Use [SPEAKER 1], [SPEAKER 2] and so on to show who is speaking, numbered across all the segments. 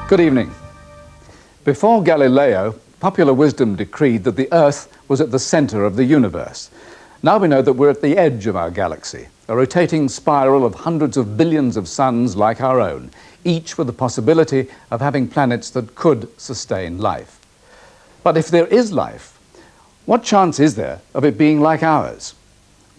[SPEAKER 1] Good evening. Before Galileo, popular wisdom decreed that the Earth was at the centre of the universe. Now we know that we're at the edge of our galaxy, a rotating spiral of hundreds of billions of suns like our own, each with the possibility of having planets that could sustain life. But if there is life, what chance is there of it being like ours?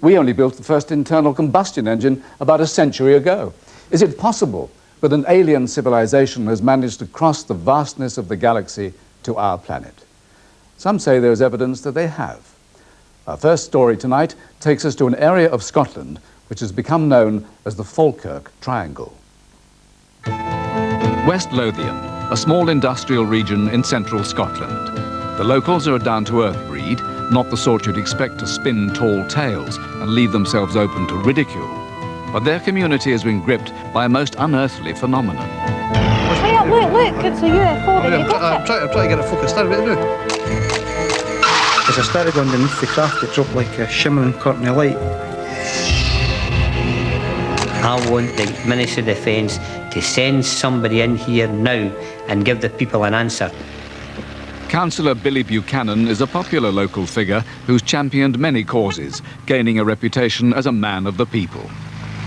[SPEAKER 1] We only built the first internal combustion engine about a century ago. Is it possible that an alien civilization has managed to cross the vastness of the galaxy to our planet? Some say there is evidence that they have. Our first story tonight takes us to an area of Scotland which has become known as the Falkirk Triangle. West Lothian, a small industrial region in central Scotland. The locals are a down-to-earth breed, not the sort you'd expect to spin tall tales and leave themselves open to ridicule. But their community has been gripped by a most unearthly phenomenon.
[SPEAKER 2] Hey, look, it's a UFO.
[SPEAKER 3] I'm trying to get it focused. There, wait now.
[SPEAKER 4] As I started underneath the craft, it dropped like a shimmering curtain of light.
[SPEAKER 5] I want the Ministry of Defence to send somebody in here now and give the people an answer.
[SPEAKER 1] Councillor Billy Buchanan is a popular local figure who's championed many causes, gaining a reputation as a man of the people.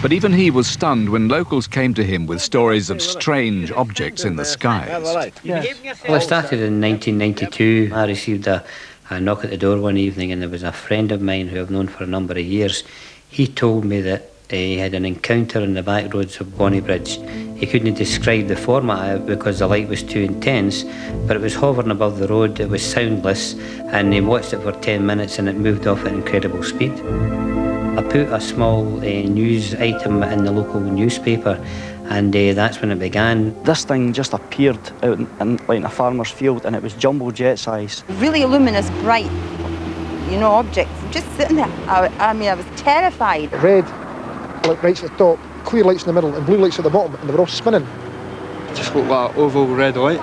[SPEAKER 1] But even he was stunned when locals came to him with stories of strange objects in the skies.
[SPEAKER 5] Well, I started in 1992. I received a knock at the door one evening, and there was a friend of mine who I've known for a number of years. He told me that he had an encounter on the back roads of Bonnybridge. He couldn't describe the format of it because the light was too intense, but it was hovering above the road, it was soundless, and he watched it for 10 minutes and it moved off at incredible speed. I put a small news item in the local newspaper, and that's when it began.
[SPEAKER 4] This thing just appeared out in a farmer's field, and it was jumbo jet size.
[SPEAKER 2] Really luminous, bright, objects just sitting there. I was terrified.
[SPEAKER 3] Red, like lights at the top, clear lights in the middle, and blue lights at the bottom, and they were all spinning.
[SPEAKER 6] It just looked like an oval red light.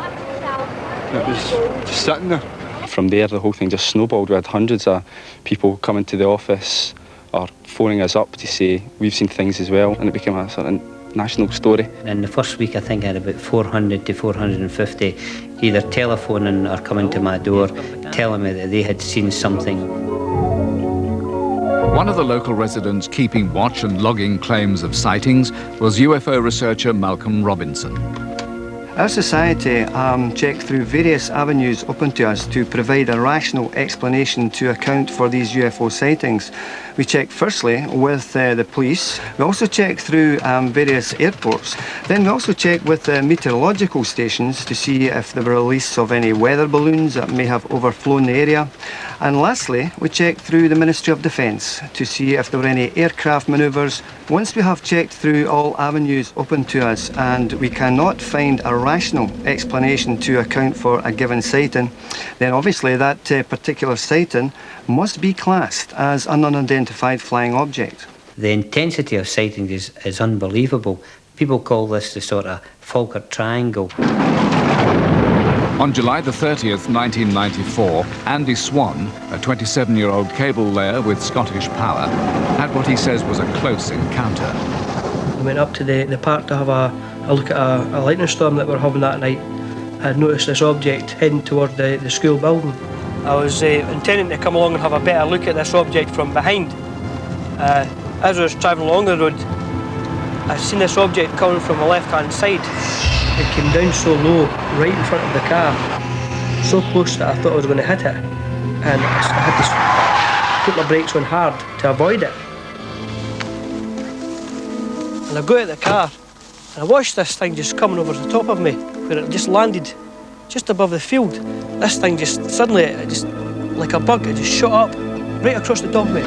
[SPEAKER 6] It was just sitting there.
[SPEAKER 7] From there, the whole thing just snowballed. We had hundreds of people coming to the office or phoning us up to say we've seen things as well, and it became a sort of national story.
[SPEAKER 5] In the first week, I think I had about 400 to 450 either telephoning or coming to my door telling me that they had seen something.
[SPEAKER 1] One of the local residents keeping watch and logging claims of sightings was UFO researcher Malcolm Robinson.
[SPEAKER 4] Our society checked through various avenues open to us to provide a rational explanation to account for these UFO sightings. We checked firstly with the police. We also checked through various airports. Then we also checked with meteorological stations to see if there were release of any weather balloons that may have overflown the area. And lastly, we checked through the Ministry of Defence to see if there were any aircraft manoeuvres. Once we have checked through all avenues open to us and we cannot find a rational explanation to account for a given sighting, then obviously that particular sighting must be classed as an unidentified flying object.
[SPEAKER 5] The intensity of sightings is unbelievable. People call this the sort of Falkirk Triangle.
[SPEAKER 1] On July the 30th, 1994, Andy Swan, a 27-year-old cable layer with Scottish Power, had what he says was a close encounter.
[SPEAKER 8] I went up to the park to have a look at a lightning storm that we were having that night. I had noticed this object heading toward the school building. I was intending to come along and have a better look at this object from behind. As I was travelling along the road, I seen this object coming from the left-hand side. It came down so low, right in front of the car, so close that I thought I was going to hit it, and I had to put my brakes on hard to avoid it. And I got out of the car, and I watched this thing just coming over the top of me, where it just landed just above the field. This thing just suddenly, like a bug, it just shot up right across the top of me.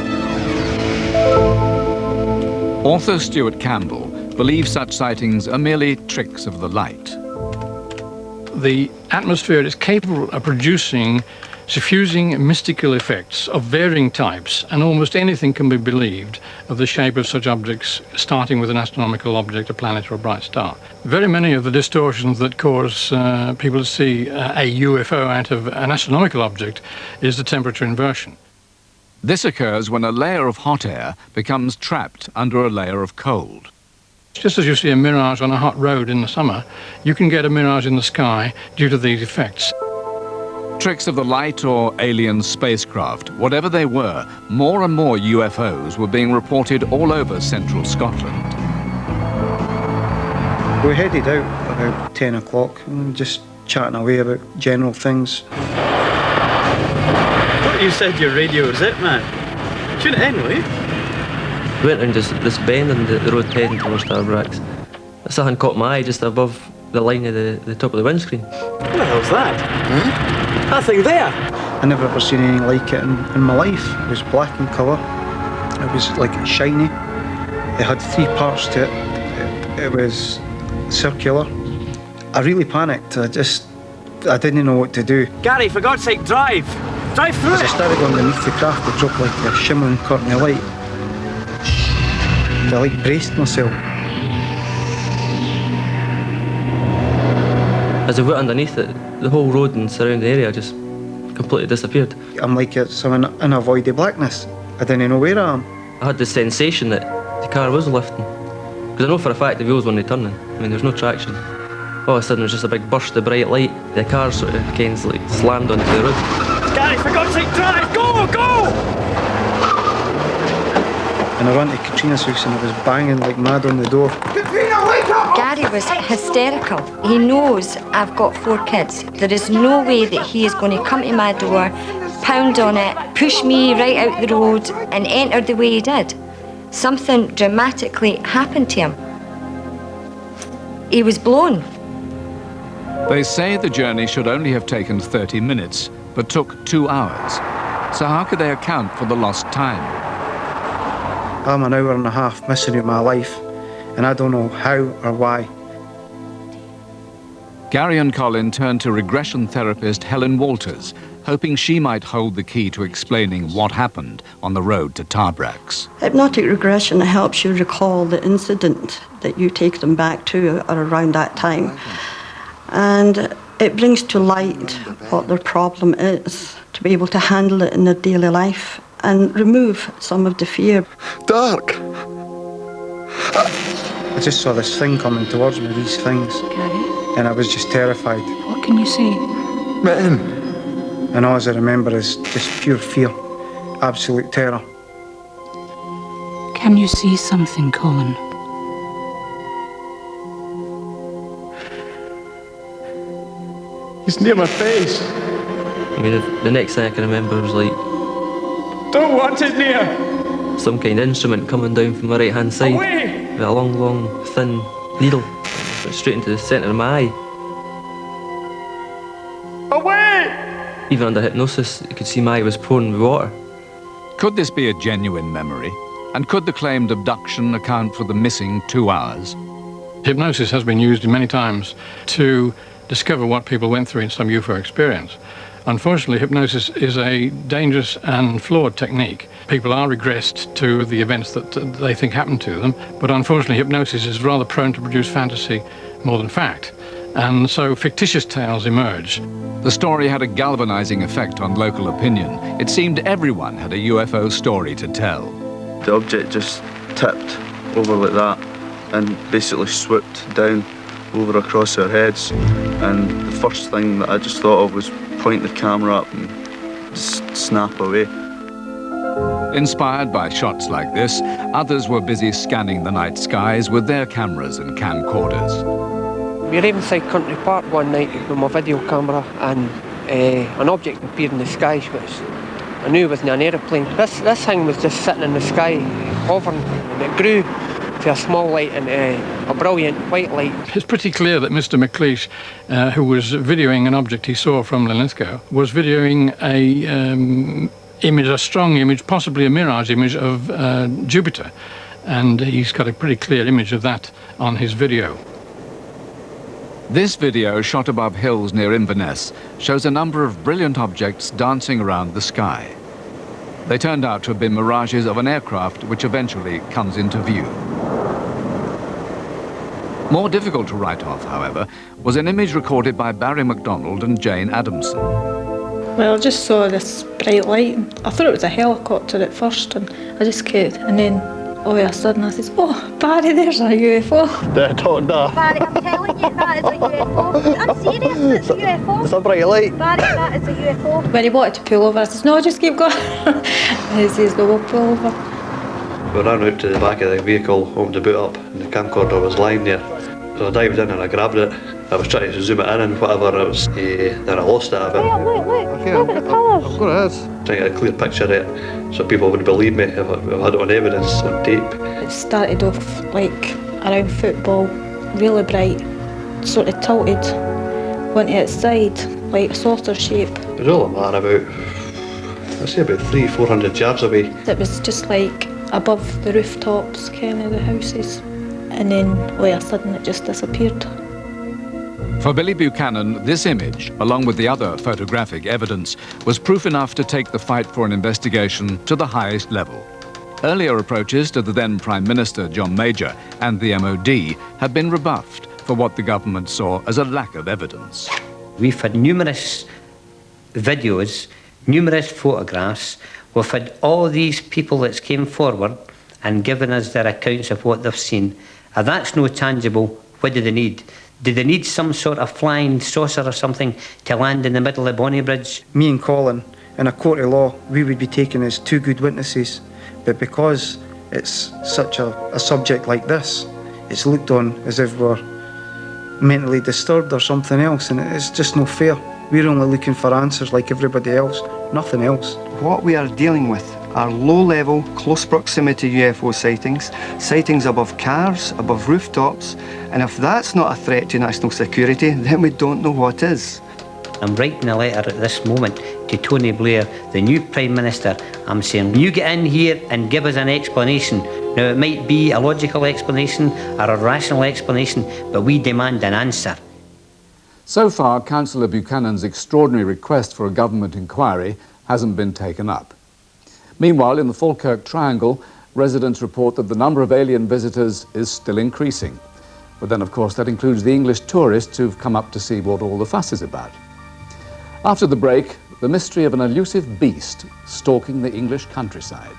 [SPEAKER 1] Author Stuart Campbell believes such sightings are merely tricks of the light.
[SPEAKER 9] The atmosphere is capable of producing suffusing mystical effects of varying types, and almost anything can be believed of the shape of such objects, starting with an astronomical object, a planet or a bright star. Very many of the distortions that cause people to see a UFO out of an astronomical object is the temperature inversion.
[SPEAKER 1] This occurs when a layer of hot air becomes trapped under a layer of cold.
[SPEAKER 9] Just as you see a mirage on a hot road in the summer, you can get a mirage in the sky due to these effects.
[SPEAKER 1] Tricks of the light or alien spacecraft, whatever they were, more and more UFOs were being reported all over central Scotland.
[SPEAKER 4] We headed out about 10 o'clock and just chatting away about general things.
[SPEAKER 10] What you said your radio was it, man? Tune it in, will you?
[SPEAKER 11] We went around this bend in the road heading towards Tarbracks. Something caught my eye just above the line of the top of the windscreen.
[SPEAKER 10] What the hell's that? That thing there?
[SPEAKER 4] I never ever seen anything like it in my life. It was black in colour. It was like shiny. It had 3 parts to it. It was circular. I really panicked. I didn't know what to do.
[SPEAKER 10] Gary, for God's sake, drive! Drive through
[SPEAKER 4] As I
[SPEAKER 10] it!
[SPEAKER 4] started underneath the craft, it dropped like a shimmering curtain of light. I braced myself.
[SPEAKER 11] As I went underneath it, the whole road and surrounding area just completely disappeared.
[SPEAKER 4] I'm like it's in a void of blackness. I didn't know where I am.
[SPEAKER 11] I had the sensation that the car was lifting. Because I know for a fact the wheels weren't turning. I mean, there's no traction. All of a sudden, there was just a big burst of bright light. The car sort of slammed onto the road.
[SPEAKER 10] Gary, for God's sake, drive! Go, go!
[SPEAKER 4] And I ran to Katrina's house and I was banging like mad on the door.
[SPEAKER 12] Katrina, wake up! Gary was hysterical. He knows I've got 4 kids. There is no way that he is going to come to my door, pound on it, push me right out the road and enter the way he did. Something dramatically happened to him. He was blown.
[SPEAKER 1] They say the journey should only have taken 30 minutes, but took 2 hours. So how could they account for the lost time?
[SPEAKER 4] I'm an hour and a half missing out my life, and I don't know how or why.
[SPEAKER 1] Gary and Colin turned to regression therapist Helen Walters, hoping she might hold the key to explaining what happened on the road to Tarbracks.
[SPEAKER 13] Hypnotic regression helps you recall the incident that you take them back to or around that time. And it brings to light what their problem is, to be able to handle it in their daily life and remove some of the fear.
[SPEAKER 12] Dark!
[SPEAKER 4] I just saw this thing coming towards me, these things.
[SPEAKER 13] Okay.
[SPEAKER 4] And I was just terrified.
[SPEAKER 13] What can you see?
[SPEAKER 12] Men!
[SPEAKER 4] And all I remember is just pure fear, absolute terror.
[SPEAKER 13] Can you see something, Colin?
[SPEAKER 6] It's near my face.
[SPEAKER 11] I mean, the next thing I can remember was like...
[SPEAKER 6] Don't want it near!
[SPEAKER 11] some kind of instrument coming down from my right-hand side.
[SPEAKER 6] Away!
[SPEAKER 11] With a long, thin needle. Went straight into the centre of my eye.
[SPEAKER 6] Away!
[SPEAKER 11] Even under hypnosis, you could see my eye was pouring with water.
[SPEAKER 1] Could this be a genuine memory? And could the claimed abduction account for the missing 2 hours?
[SPEAKER 9] Hypnosis has been used many times to discover what people went through in some UFO experience. Unfortunately, hypnosis is a dangerous and flawed technique. People are regressed to the events that they think happened to them, but unfortunately hypnosis is rather prone to produce fantasy more than fact. And so fictitious tales emerge.
[SPEAKER 1] The story had a galvanizing effect on local opinion. It seemed everyone had a UFO story to tell.
[SPEAKER 14] The object just tipped over like that and basically swooped down over across our heads. And the first thing that I just thought of was point the camera up and just snap away.
[SPEAKER 1] Inspired by shots like this, others were busy scanning the night skies with their cameras and camcorders.
[SPEAKER 8] We were inside Country Park one night with my video camera and an object appeared in the sky which I knew wasn't an aeroplane. This thing was just sitting in the sky, hovering, and it grew to a small light and a brilliant white light.
[SPEAKER 9] It's pretty clear that Mr. McLeish, who was videoing an object he saw from Linlithgow, was videoing a strong image, possibly a mirage image of Jupiter. And he's got a pretty clear image of that on his video.
[SPEAKER 1] This video, shot above hills near Inverness, shows a number of brilliant objects dancing around the sky. They turned out to have been mirages of an aircraft which eventually comes into view. More difficult to write off, however, was an image recorded by Barry MacDonald and Jane Adamson.
[SPEAKER 15] Well, I just saw this bright light. I thought it was a helicopter at first, and I just kept, and then All of a sudden I says, oh, Barry, there's a UFO.
[SPEAKER 3] They're talking there.
[SPEAKER 2] Barry, I'm telling you, that is a UFO. I'm serious, it's a UFO.
[SPEAKER 3] It's a bright light.
[SPEAKER 2] Barry, that is a UFO.
[SPEAKER 15] When he wanted to pull over, I says, no, just keep going. And he says, no, we'll pull over.
[SPEAKER 16] We ran out to the back of the vehicle, opened the boot up, and the camcorder was lying there. So I dived in and I grabbed it. I was trying to zoom it in and whatever it was, then I lost it a bit.
[SPEAKER 2] Look at the colours.
[SPEAKER 3] Of course it is.
[SPEAKER 16] Trying to get a clear picture of it so people would believe me if I had it on evidence, on tape.
[SPEAKER 15] It started off like around football, really bright, sort of tilted, went to its side, like a saucer shape.
[SPEAKER 16] It was all a matter about, I'd say about 300-400 yards away.
[SPEAKER 15] It was just like above the rooftops, kind of the houses, and then all of a sudden it just disappeared.
[SPEAKER 1] For Billy Buchanan, this image, along with the other photographic evidence, was proof enough to take the fight for an investigation to the highest level. Earlier approaches to the then Prime Minister, John Major, and the MOD had been rebuffed for what the government saw as a lack of evidence.
[SPEAKER 5] We've had numerous videos, numerous photographs. We've had all these people that's came forward and given us their accounts of what they've seen. If that's no tangible, what do they need? Do they need some sort of flying saucer or something to land in the middle of Bonnie Bridge?
[SPEAKER 17] Me and Colin, in a court of law, we would be taken as two good witnesses, but because it's such a subject like this, it's looked on as if we're mentally disturbed or something else, and it's just no fair. We're only looking for answers like everybody else, nothing else.
[SPEAKER 4] What we are dealing with are low-level, close proximity UFO sightings, sightings above cars, above rooftops, and if that's not a threat to national security, then we don't know what is.
[SPEAKER 5] I'm writing a letter at this moment to Tony Blair, the new Prime Minister. I'm saying, you get in here and give us an explanation. Now, it might be a logical explanation or a rational explanation, but we demand an answer.
[SPEAKER 1] So far, Councillor Buchanan's extraordinary request for a government inquiry hasn't been taken up. Meanwhile, in the Falkirk Triangle, residents report that the number of alien visitors is still increasing. But then, of course, that includes the English tourists who've come up to see what all the fuss is about. After the break, the mystery of an elusive beast stalking the English countryside.